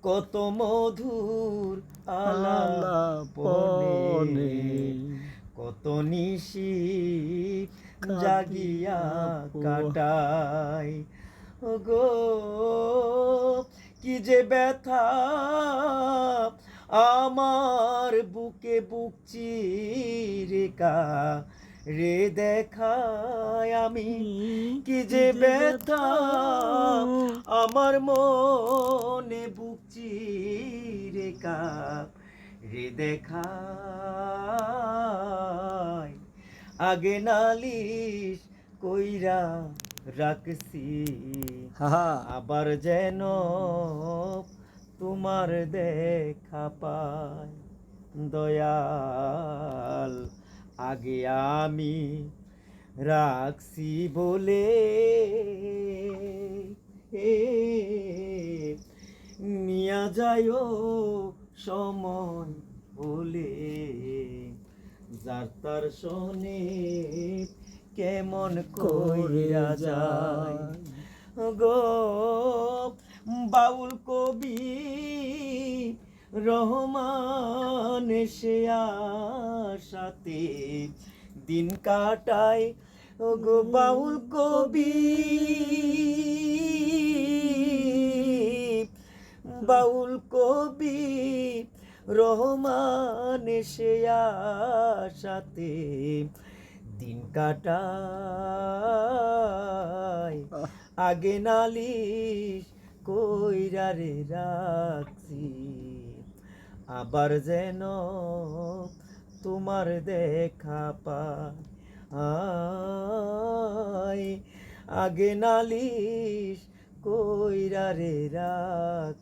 কত মধুর আলাপনে আলাপনে কত নিশি জাগিয়া কাঁদিয়া কাটাই গো কি যে ব্যথা আমার বুকে বুক চিরে রে দেখায় আমি কি যে ব্যথা আমার মনে বুক চিরে রে দেখায় আগে নালিশ কইরা রাখছি আবার যেন তোমার দেখা পাই দয়াল আগে আমি রাখছি বলে নিয়া যায়ও সময় বলে যার তার শোনে কেমন কইরা যায় গো বাউল কবি রহমান সে আশাতে দিন কাটায় গো বাউল কবি বাউল কবি রহমান সে আশাতে দিন কাটায় আগে নালিশ কইরা রে রাখছি আবার যেন তোমার দেখা পাই আগে নালিশ কইরা রে রাখ